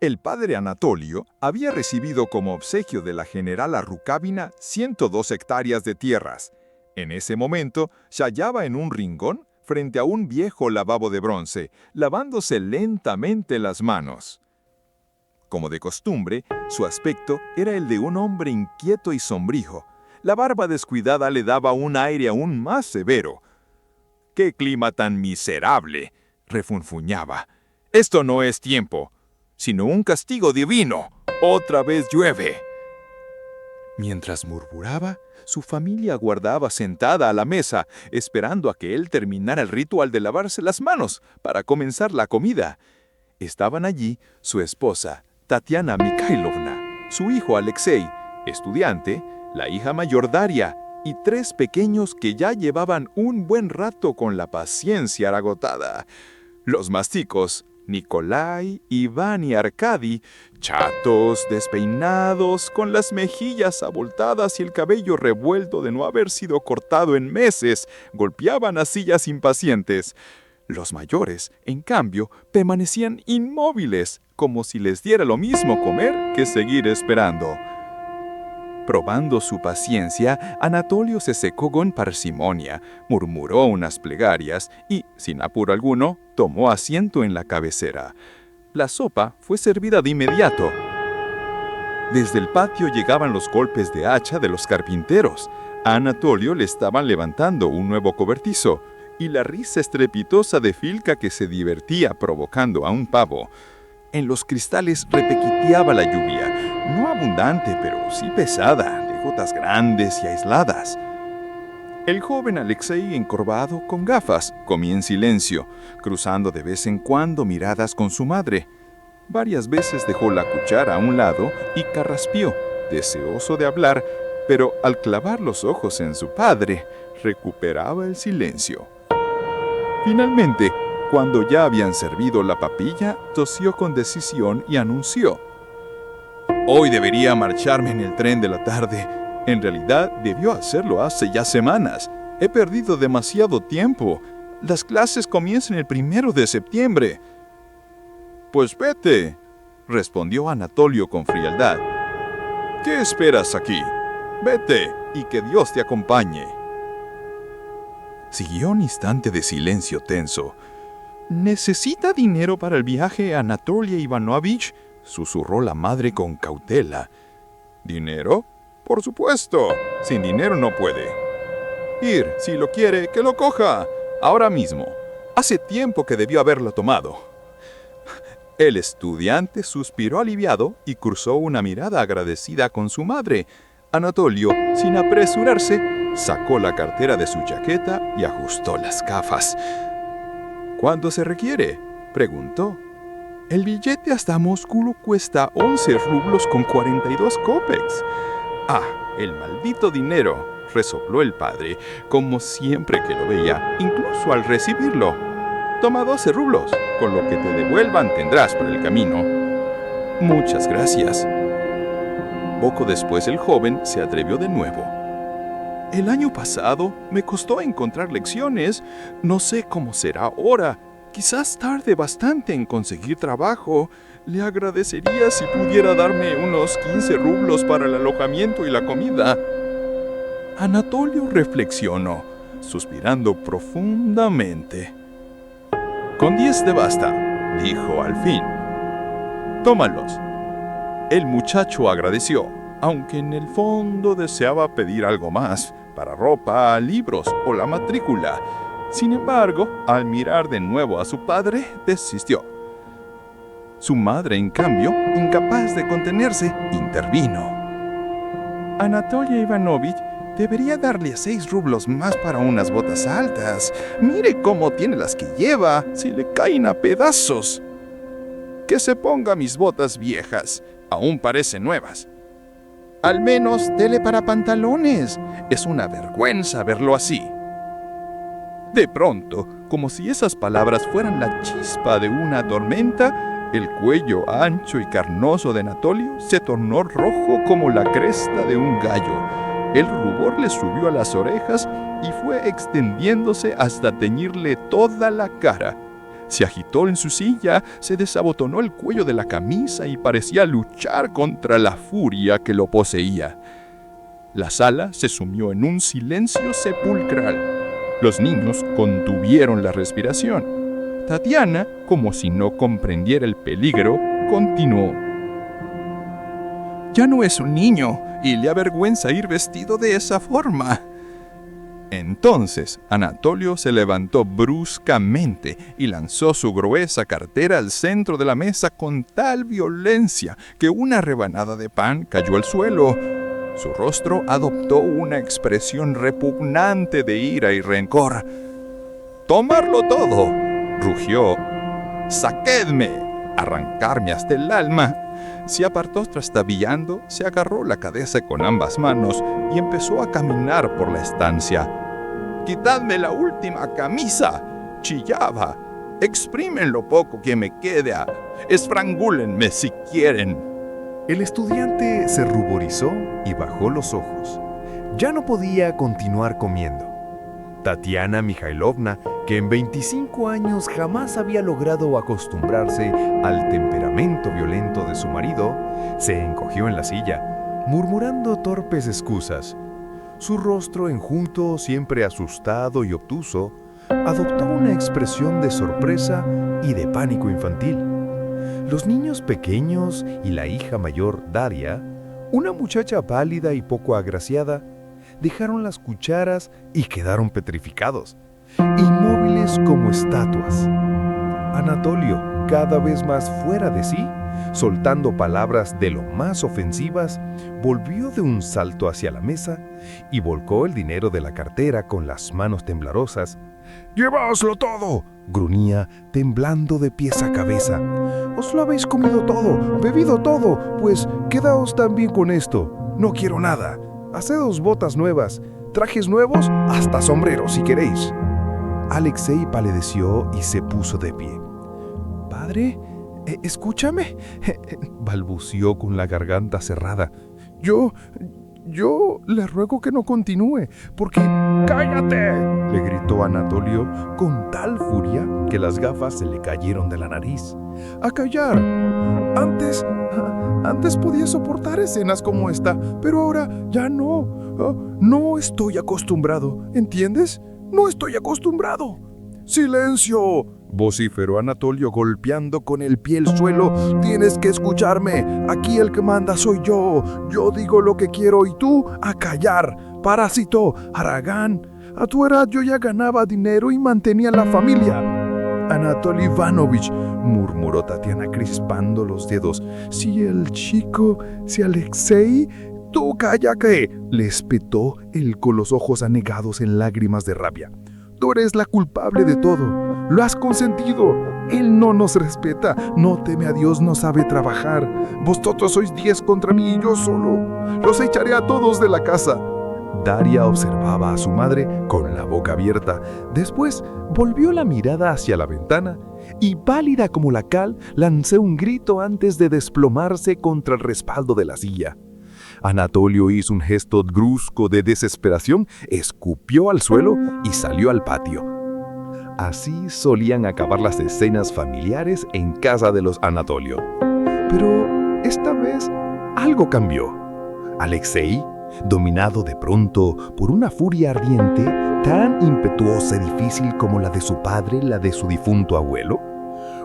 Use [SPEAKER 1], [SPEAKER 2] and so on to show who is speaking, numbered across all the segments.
[SPEAKER 1] El padre Anatolio había recibido como obsequio de la generala Rukávina 102 hectáreas de tierras. En ese momento se hallaba en un rincón frente a un viejo lavabo de bronce, lavándose lentamente las manos. Como de costumbre, su aspecto era el de un hombre inquieto y sombrío. La barba descuidada le daba un aire aún más severo. «¡Qué clima tan miserable!», refunfuñaba. «Esto no es tiempo, sino un castigo divino. Otra vez llueve». Mientras murmuraba, su familia aguardaba sentada a la mesa, esperando a que él terminara el ritual de lavarse las manos para comenzar la comida. Estaban allí su esposa, Tatiana Mikhailovna, su hijo Alexei, estudiante, la hija mayor Daria, y 3 pequeños que ya llevaban un buen rato con la paciencia agotada. Los más chicos, Nikolai, Iván y Arkady, chatos, despeinados, con las mejillas abultadas y el cabello revuelto de no haber sido cortado en meses, golpeaban a sillas impacientes. Los mayores, en cambio, permanecían inmóviles, como si les diera lo mismo comer que seguir esperando. Probando su paciencia, Anatolio se secó con parsimonia, murmuró unas plegarias y, sin apuro alguno, tomó asiento en la cabecera. La sopa fue servida de inmediato. Desde el patio llegaban los golpes de hacha de los carpinteros. A Anatolio le estaban levantando un nuevo cobertizo y la risa estrepitosa de Filka que se divertía provocando a un pavo. En los cristales repequiteaba la lluvia, no abundante, pero sí pesada, de gotas grandes y aisladas. El joven Alexei, encorvado, con gafas, comía en silencio, cruzando de vez en cuando miradas con su madre. Varias veces dejó la cuchara a un lado y carraspeó, deseoso de hablar, pero al clavar los ojos en su padre, recuperaba el silencio. Finalmente, cuando ya habían servido la papilla, tosió con decisión y anunció: «Hoy debería marcharme en el tren de la tarde. En realidad, debió hacerlo hace ya semanas. He perdido demasiado tiempo. Las clases comienzan el 1 de septiembre». «Pues vete», respondió Anatolio con frialdad. «¿Qué esperas aquí? Vete y que Dios te acompañe». Siguió un instante de silencio tenso. «¿Necesita dinero para el viaje, Anatolia Ivanovich?», susurró la madre con cautela. «¿Dinero? Por supuesto. Sin dinero no puede. Ir, si lo quiere, que lo coja. Ahora mismo. Hace tiempo que debió haberlo tomado». El estudiante suspiró aliviado y cruzó una mirada agradecida con su madre. Anatolio, sin apresurarse, sacó la cartera de su chaqueta y ajustó las gafas. «¿Cuánto se requiere?», preguntó. «El billete hasta Moscú cuesta 11 rublos con 42 kopecks». «Ah, el maldito dinero», resopló el padre, como siempre que lo veía, incluso al recibirlo. «Toma 12 rublos, con lo que te devuelvan tendrás para el camino». «Muchas gracias». Poco después el joven se atrevió de nuevo. «El año pasado me costó encontrar lecciones. No sé cómo será ahora. Quizás tarde bastante en conseguir trabajo. Le agradecería si pudiera darme unos 15 rublos para el alojamiento y la comida». Anatolio reflexionó, suspirando profundamente. «Con 10 te basta», dijo al fin. «Tómalos». El muchacho agradeció, aunque en el fondo deseaba pedir algo más, para ropa, libros o la matrícula. Sin embargo, al mirar de nuevo a su padre, desistió. Su madre, en cambio, incapaz de contenerse, intervino. «Anatolia Ivanovich, debería darle 6 rublos más para unas botas altas. Mire cómo tiene las que lleva, si le caen a pedazos». «Que se ponga mis botas viejas, aún parecen nuevas». «Al menos dele para pantalones. Es una vergüenza verlo así». De pronto, como si esas palabras fueran la chispa de una tormenta, el cuello ancho y carnoso de Anatolio se tornó rojo como la cresta de un gallo. El rubor le subió a las orejas y fue extendiéndose hasta teñirle toda la cara.
[SPEAKER 2] Se agitó en su silla, se desabotonó el cuello de la camisa y parecía luchar contra la furia que lo poseía. La sala se sumió en un silencio sepulcral. Los niños contuvieron la respiración. Tatiana, como si no comprendiera el peligro, continuó. Ya no es un niño y le avergüenza ir vestido de esa forma. Entonces Anatolio se levantó bruscamente y lanzó su gruesa cartera al centro de la mesa con tal violencia que una rebanada de pan cayó al suelo. Su rostro adoptó una expresión repugnante de ira y rencor. «¡Tomarlo todo!», rugió. «¡Saquedme! ¡Arrancarme hasta el alma!». Se apartó trastabillando, se agarró la cabeza con ambas manos y empezó a caminar por la estancia. «¡Quitadme la última camisa!», chillaba. «Exprimen lo poco que me queda. Estrangúlenme si quieren».
[SPEAKER 3] El estudiante se ruborizó y bajó los ojos. Ya no podía continuar comiendo. Tatiana Mikhailovna, que en 25 años jamás había logrado acostumbrarse al temperamento violento de su marido, se encogió en la silla, murmurando torpes excusas. Su rostro enjuto, siempre asustado y obtuso, adoptó una expresión de sorpresa y de pánico infantil. Los niños pequeños y la hija mayor, Daria, una muchacha pálida y poco agraciada, dejaron las cucharas y quedaron petrificados, inmóviles como estatuas. Anatolio, cada vez más fuera de sí, soltando palabras de lo más ofensivas, volvió de un salto hacia la mesa y volcó el dinero de la cartera con las manos temblorosas. «¡Llevaoslo todo!», gruñía, temblando de pies a cabeza. «Os lo habéis comido todo, bebido todo, pues quedaos también con esto. No quiero nada. Hacedos botas nuevas, trajes nuevos, hasta sombreros si queréis». Alexei palideció y se puso de pie. «Padre, escúchame», balbució con la garganta cerrada. Yo le ruego que no continúe, porque... «¡Cállate!», le gritó Anatolio con tal furia que las gafas se le cayeron de la nariz. «¡A callar! Antes podía soportar escenas como esta, pero ahora ya no. No estoy acostumbrado, ¿entiendes? No estoy acostumbrado». «¡Silencio!», vociferó Anatolio golpeando con el pie el suelo. «Tienes que escucharme. Aquí el que manda soy yo. Yo digo lo que quiero y tú a callar. Parásito, haragán. A tu edad yo ya ganaba dinero y mantenía la familia». «Anatoly Ivanovich», murmuró Tatiana crispando los dedos. «Si Alexei, tú calla que», le espetó él con los ojos anegados en lágrimas de rabia. «Tú eres la culpable de todo. Lo has consentido. Él no nos respeta, no teme a Dios, no sabe trabajar. Vosotros sois 10 contra mí y yo solo. Los echaré a todos de la casa». Daria observaba a su madre con la boca abierta. Después volvió la mirada hacia la ventana y, pálida como la cal, lanzó un grito antes de desplomarse contra el respaldo de la silla. Anatolio hizo un gesto brusco de desesperación, escupió al suelo y salió al patio. Así solían acabar las escenas familiares en casa de los Anatolio. Pero esta vez algo cambió. Alexei, dominado de pronto por una furia ardiente, tan impetuosa y difícil como la de su padre, la de su difunto abuelo,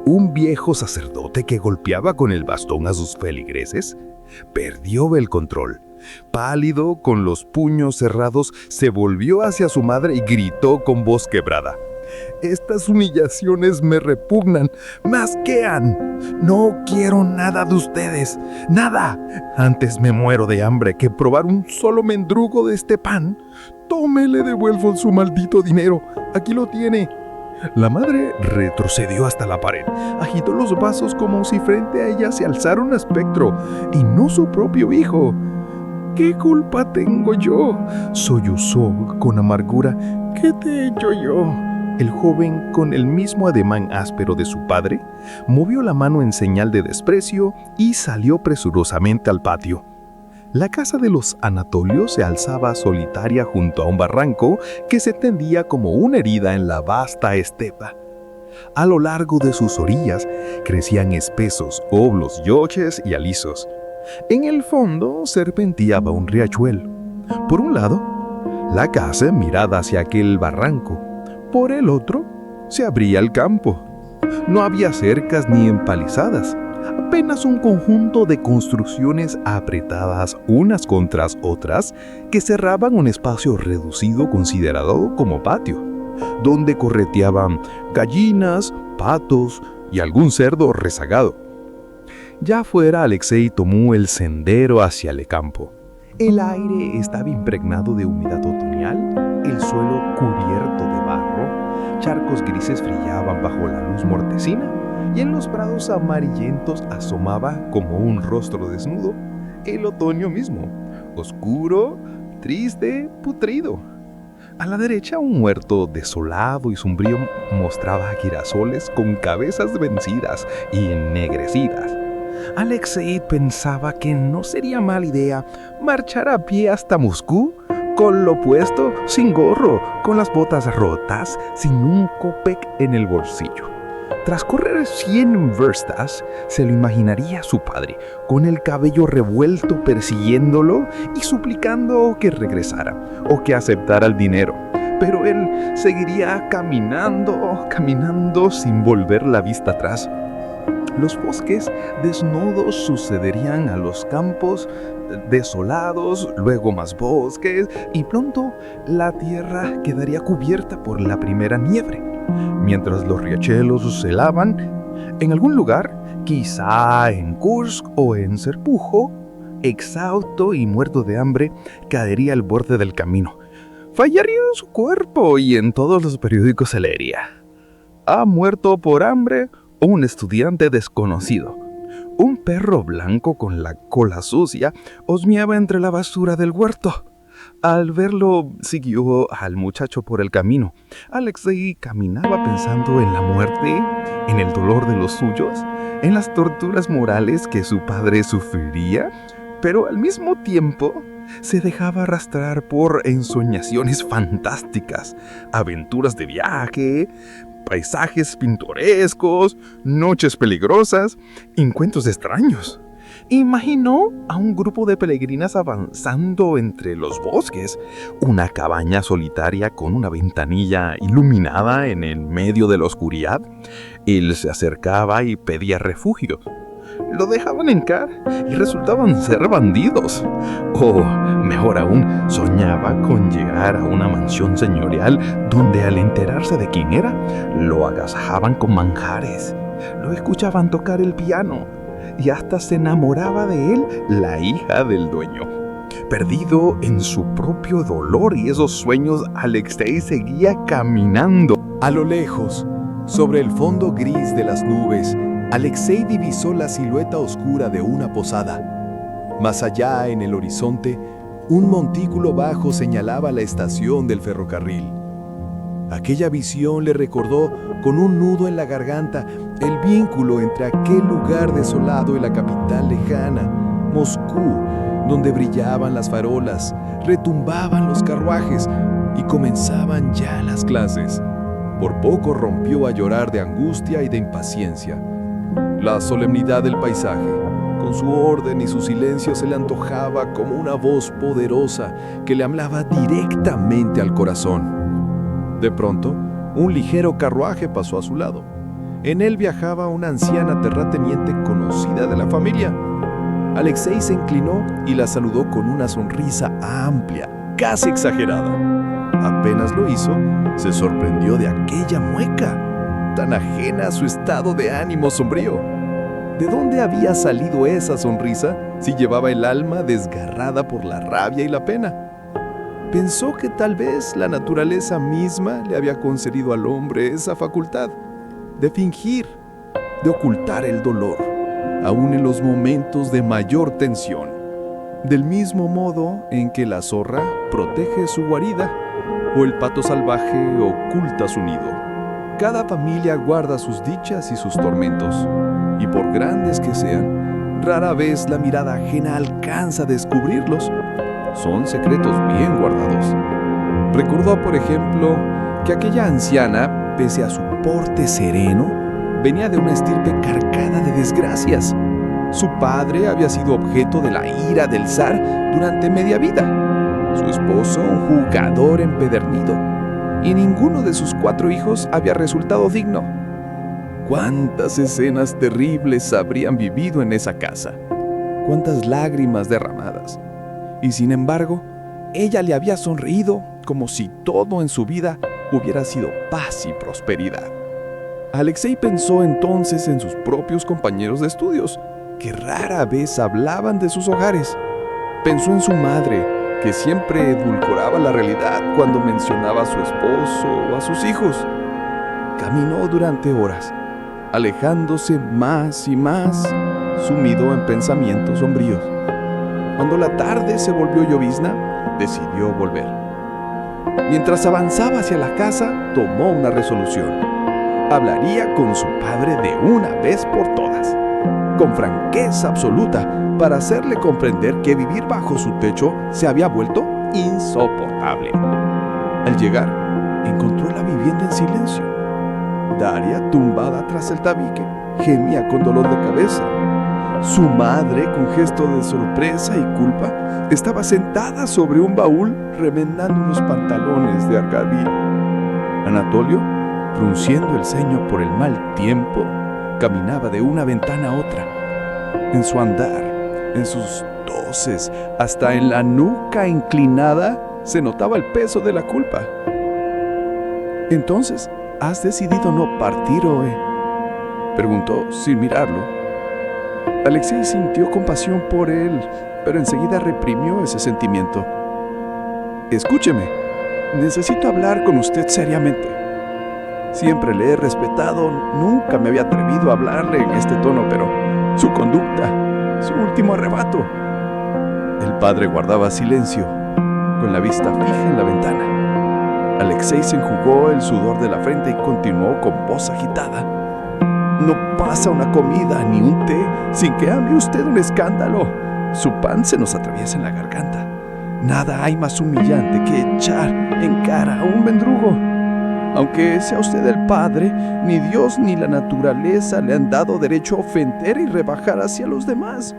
[SPEAKER 3] un viejo sacerdote que golpeaba con el bastón a sus feligreses, perdió el control. Pálido, con los puños cerrados, se volvió hacia su madre y gritó con voz quebrada: «Estas humillaciones me repugnan, me asquean. No quiero nada de ustedes, nada. Antes me muero de hambre que probar un solo mendrugo de este pan. Tome, le devuelvo su maldito dinero. Aquí lo tiene». La madre retrocedió hasta la pared, agitó los vasos como si frente a ella se alzara un espectro, y no su propio hijo. «¿Qué culpa tengo yo?», sollozó con amargura. «¿Qué te he hecho yo?». El joven, con el mismo ademán áspero de su padre, movió la mano en señal de desprecio y salió presurosamente al patio. La casa de los Anatolios se alzaba solitaria junto a un barranco que se tendía como una herida en la vasta estepa. A lo largo de sus orillas crecían espesos óblos, yoches y alisos. En el fondo serpenteaba un riachuelo. Por un lado, la casa miraba hacia aquel barranco. Por el otro, se abría el campo. No había cercas ni empalizadas, apenas un conjunto de construcciones apretadas unas contra otras que cerraban un espacio reducido considerado como patio, donde correteaban gallinas, patos y algún cerdo rezagado. Ya afuera, Alexei tomó el sendero hacia el campo. El aire estaba impregnado de humedad otoñal, el suelo cubierto de barro, charcos grises brillaban bajo la luz mortecina y en los prados amarillentos asomaba como un rostro desnudo el otoño mismo, oscuro, triste, putrido. A la derecha, un huerto desolado y sombrío mostraba girasoles con cabezas vencidas y ennegrecidas. Alexei pensaba que no sería mala idea marchar a pie hasta Moscú, con lo puesto, sin gorro, con las botas rotas, sin un copec en el bolsillo. Tras correr 100 verstas, se lo imaginaría a su padre, con el cabello revuelto persiguiéndolo y suplicando que regresara o que aceptara el dinero. Pero él seguiría caminando sin volver la vista atrás. Los bosques desnudos sucederían a los campos desolados, luego más bosques, y pronto la tierra quedaría cubierta por la primera nieve. Mientras los riachuelos se helaban, en algún lugar, quizá en Kursk o en Serpujo, exhausto y muerto de hambre, caería al borde del camino. Fallaría su cuerpo y en todos los periódicos se leería: ha muerto por hambre un estudiante desconocido. Un perro blanco con la cola sucia husmeaba entre la basura del huerto. Al verlo, siguió al muchacho por el camino. Alexei caminaba pensando en la muerte, en el dolor de los suyos, en las torturas morales que su padre sufriría, pero al mismo tiempo se dejaba arrastrar por ensoñaciones fantásticas, aventuras de viaje, paisajes pintorescos, noches peligrosas, encuentros extraños. Imaginó a un grupo de peregrinas avanzando entre los bosques, una cabaña solitaria con una ventanilla iluminada en el medio de la oscuridad. Él se acercaba y pedía refugio. Lo dejaban entrar y resultaban ser bandidos. O, mejor aún, soñaba con llegar a una mansión señorial donde, al enterarse de quién era, lo agasajaban con manjares, lo escuchaban tocar el piano y hasta se enamoraba de él la hija del dueño. Perdido en su propio dolor y esos sueños, Alexei seguía caminando.
[SPEAKER 1] A lo lejos, sobre el fondo gris de las nubes, Alexei divisó la silueta oscura de una posada. Más allá, en el horizonte, un montículo bajo señalaba la estación del ferrocarril. Aquella visión le recordó, con un nudo en la garganta, el vínculo entre aquel lugar desolado y la capital lejana, Moscú, donde brillaban las farolas, retumbaban los carruajes y comenzaban ya las clases. Por poco rompió a llorar de angustia y de impaciencia. La solemnidad del paisaje, con su orden y su silencio, se le antojaba como una voz poderosa que le hablaba directamente al corazón. De pronto, un ligero carruaje pasó a su lado. En él viajaba una anciana terrateniente conocida de la familia. Alexei se inclinó y la saludó con una sonrisa amplia, casi exagerada. Apenas lo hizo, se sorprendió de aquella mueca, tan ajena a su estado de ánimo sombrío. ¿De dónde había salido esa sonrisa si llevaba el alma desgarrada por la rabia y la pena? Pensó que tal vez la naturaleza misma le había concedido al hombre esa facultad de fingir, de ocultar el dolor, aún en los momentos de mayor tensión, del mismo modo en que la zorra protege su guarida o el pato salvaje oculta su nido. Cada familia guarda sus dichas y sus tormentos, y por grandes que sean, rara vez la mirada ajena alcanza a descubrirlos. Son secretos bien guardados. Recordó, por ejemplo, que aquella anciana
[SPEAKER 4] pese a su porte sereno, venía de una estirpe cargada de desgracias. Su padre había sido objeto de la ira del zar durante media vida, su esposo un jugador empedernido, y ninguno de sus 4 hijos había resultado digno. ¿Cuántas escenas terribles habrían vivido en esa casa? ¿Cuántas lágrimas derramadas? Y sin embargo, ella le había sonreído como si todo en su vida hubiera sido paz y prosperidad. Alexei pensó entonces en sus propios compañeros de estudios, que rara vez hablaban de sus hogares. Pensó en su madre, que siempre edulcoraba la realidad cuando mencionaba a su esposo o a sus hijos. Caminó durante horas, alejándose más y más, sumido en pensamientos sombríos. Cuando la tarde se volvió llovizna, decidió volver. Mientras avanzaba hacia la casa, tomó una resolución. Hablaría con su padre de una vez por todas, con franqueza absoluta, para hacerle comprender que vivir bajo su techo se había vuelto insoportable. Al llegar, encontró la vivienda en silencio. Daria, tumbada tras el tabique, gemía con dolor de cabeza. Su madre, con gesto de sorpresa y culpa, estaba sentada sobre un baúl remendando unos pantalones de Arkady. Anatolio, frunciendo el ceño por el mal tiempo, caminaba de una ventana a otra. En su andar, en sus toses, hasta en la nuca inclinada, se notaba el peso de la culpa. «¿Entonces, has decidido no partir hoy?», preguntó sin mirarlo. Alexei sintió compasión por él, pero enseguida reprimió ese sentimiento. «Escúcheme, necesito hablar con usted seriamente. Siempre le he respetado, nunca me había atrevido a hablarle en este tono, pero su conducta, su último arrebato». El padre guardaba silencio, con la vista fija en la ventana. Alexei se enjugó el sudor de la frente y continuó con voz agitada. «No pasa una comida ni un té sin que ame usted un escándalo. Su pan se nos atraviesa en la garganta. Nada hay más humillante que echar en cara a un mendrugo. Aunque sea usted el padre, ni Dios ni la naturaleza le han dado derecho a ofender y rebajar hacia los demás.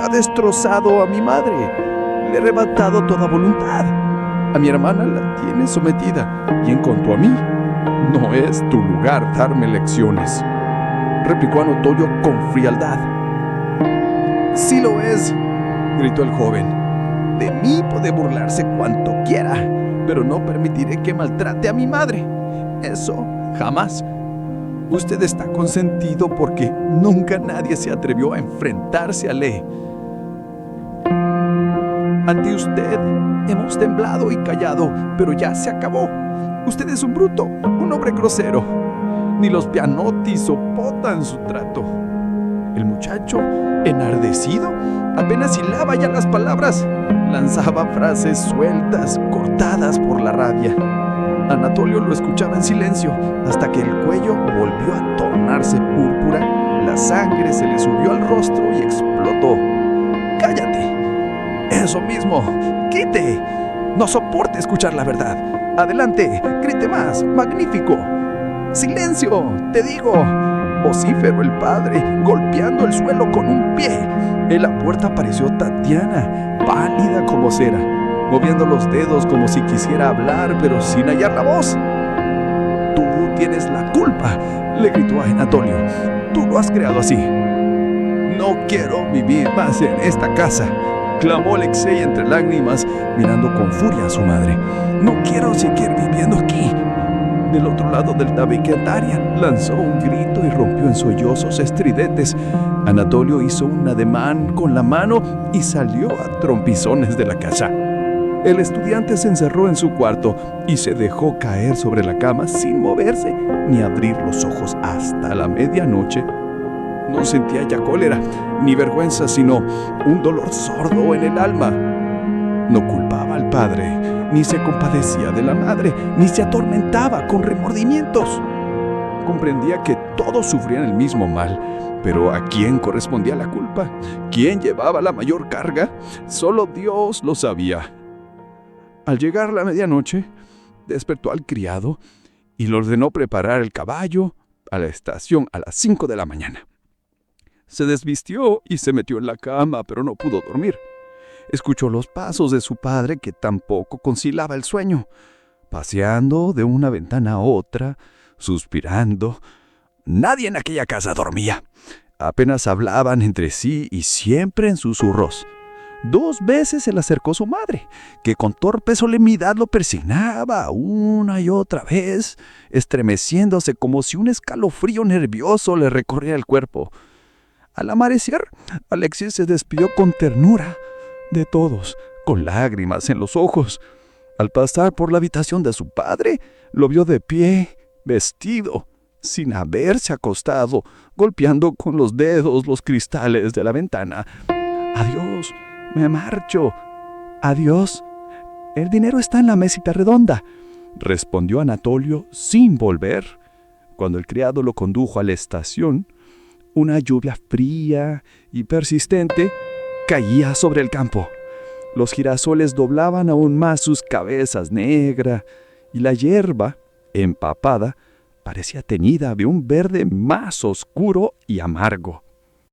[SPEAKER 4] Ha destrozado a mi madre, le ha arrebatado toda voluntad. A mi hermana la tiene sometida, y en cuanto a mí, no es tu lugar darme lecciones», replicó Anatolio con frialdad. «Sí lo es», gritó el joven. «De mí puede burlarse cuanto quiera, pero no permitiré que maltrate a mi madre. Eso jamás. Usted está consentido porque nunca nadie se atrevió a enfrentarse a ley. Ante usted hemos temblado y callado, pero ya se acabó. Usted es un bruto, un hombre grosero. Ni los Pianotti soportan su trato». El muchacho, enardecido, apenas hilaba ya las palabras. Lanzaba frases sueltas, cortadas por la rabia. Anatolio lo escuchaba en silencio, hasta que el cuello volvió a tornarse púrpura, la sangre se le subió al rostro y explotó. «¡Cállate! ¡Eso mismo! ¡Quite! No soporte escuchar la verdad. Adelante, grite más, magnífico. ¡Silencio! ¡Te digo!», vociferó el padre, golpeando el suelo con un pie. En la puerta apareció Tatiana, pálida como cera, moviendo los dedos como si quisiera hablar, pero sin hallar la voz. «Tú tienes la culpa», le gritó a Anatolio. «Tú lo has creado así». «No quiero vivir más en esta casa», clamó Alexei entre lágrimas, mirando con furia a su madre. «No quiero seguir viviendo aquí». Del otro lado del tabique, Daria lanzó un grito y rompió en sollozos estridentes. Anatolio hizo un ademán con la mano y salió a trompizones de la casa. El estudiante se encerró en su cuarto y se dejó caer sobre la cama sin moverse ni abrir los ojos hasta la medianoche. No sentía ya cólera ni vergüenza, sino un dolor sordo en el alma. No culpaba al padre, ni se compadecía de la madre, ni se atormentaba con remordimientos. Comprendía que todos sufrían el mismo mal, pero ¿a quién correspondía la culpa? ¿Quién llevaba la mayor carga? Solo Dios lo sabía. Al llegar la medianoche, despertó al criado y le ordenó preparar el caballo a la estación a las 5 de la mañana. Se desvistió y se metió en la cama, pero no pudo dormir. Escuchó los pasos de su padre, que tampoco conciliaba el sueño, paseando de una ventana a otra, suspirando. Nadie en aquella casa dormía. Apenas hablaban entre sí y siempre en susurros. 2 veces se le acercó su madre, que con torpe solemnidad lo persignaba una y otra vez, estremeciéndose como si un escalofrío nervioso le recorriera el cuerpo. Al amanecer, Alexis se despidió con ternura de todos, con lágrimas en los ojos. Al pasar por la habitación de su padre, lo vio de pie, vestido, sin haberse acostado, golpeando con los dedos los cristales de la ventana. «Adiós, me marcho. Adiós. El dinero está en la mesita redonda», respondió Anatolio sin volver. Cuando el criado lo condujo a la estación, una lluvia fría y persistente caía sobre el campo. Los girasoles doblaban aún más sus cabezas negras y la hierba, empapada, parecía teñida de un verde más oscuro y amargo.